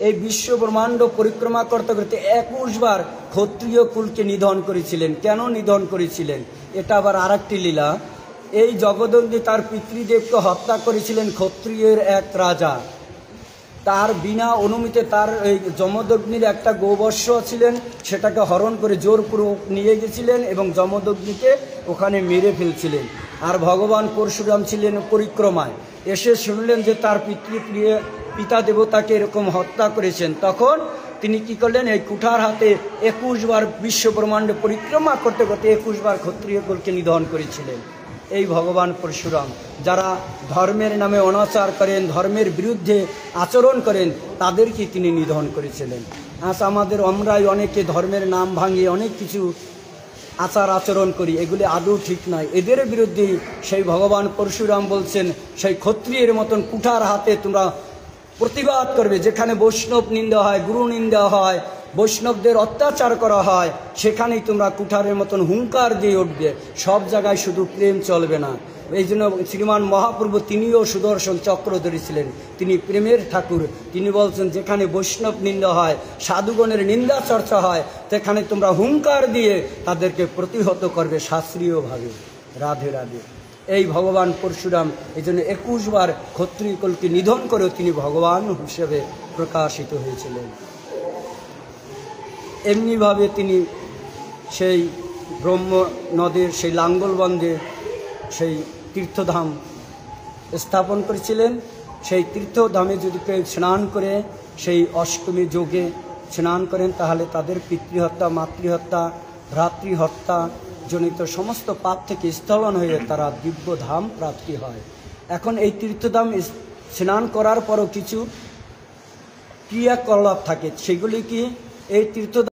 এই বিশ্ব ব্রহ্মাণ্ড পরিক্রমা করতে করতে 21 বার ক্ষত্রিয় কুলকে নিধন করেছিলেন। কেন নিধন করেছিলেন? এটা আবার আরেকটি লীলা। এই জগদগ্নি তার পিতৃদেবকে হত্যা করেছিলেন ক্ষত্রিয়ের এক রাজা। তার বিনা অনুমতিতে তার এই যমদগ্নির একটা গোবর্ষ ছিলেন, সেটাকে হরণ করে জোরপূর্বক নিয়ে গেছিলেন এবং যমদগ্নিকে ওখানে মেরে ফেলছিলেন। আর ভগবান পরশুরাম ছিলেন পরিক্রমায়, এসে শুনলেন যে তার পিতা দেবতাকে এরকম হত্যা করেছেন। তখন তিনি কি করলেন, এই কুঠার হাতে 21 বার বিশ্ব ব্রহ্মাণ্ডে পরিক্রমা করতে করতে 21 বার ক্ষত্রিয় কুলকে নিধন করেছিলেন এই ভগবান পরশুরাম। যারা ধর্মের নামে অনাচার করেন, ধর্মের বিরুদ্ধে আচরণ করেন, তাদেরকে তিনি নিধন করেছিলেন। আজ আমরাই অনেকে ধর্মের নাম ভাঙিয়ে অনেক কিছু আচার আচরণ করি, এগুলি আদৌ ঠিক নয়। এদের বিরুদ্ধে সেই ভগবান পরশুরাম বলছেন, সেই ক্ষত্রিয়ের মতন কুঠার হাতে তোমরা প্রতিবাদ করবে। যেখানে বৈষ্ণব নিন্দা হয়, গুরু নিন্দা হয়, বৈষ্ণবদের অত্যাচার করা হয়, সেখানেই তোমরা কুঠারের মতন হুঙ্কার দিয়ে উঠবে। সব জায়গায় শুধু প্রেম চলবে না। এই জন্য শ্রীমান মহাপ্রভু তিনিও সুদর্শন চক্র ধরেছিলেন, তিনি প্রেমের ঠাকুর। তিনি বলছেন, যেখানে বৈষ্ণব নিন্দা হয়, সাধুগণের নিন্দা চর্চা হয়, সেখানে তোমরা হুঙ্কার দিয়ে তাদেরকে প্রতিহত করবে শাস্ত্রীয়ভাবে। রাধে রাধে। এই ভগবান পরশুরাম এই জন্য 21 বার ক্ষত্রিয় কুলকে নিধন করেও তিনি ভগবান হিসেবে প্রকাশিত হয়েছিলেন। এমনিভাবে তিনি সেই ব্রহ্ম নদের সেই লাঙ্গলবন্ধে সেই তীর্থধাম স্থাপন করেছিলেন। সেই তীর্থধামে যদি কেউ স্নান করে, সেই অষ্টমী যোগে স্নান করেন, তাহলে তাদের পিতৃহত্যা, মাতৃহত্যা, ভ্রাতৃহত্যা জনিত সমস্ত পাপ থেকে স্থলন হয়ে তারা দিব্য ধাম প্রাপ্তি হয়। এখন এই তীর্থধাম স্নান করার পরও কিছু ক্রিয়াকলাপ থাকে, সেগুলি কি এই তীর্থ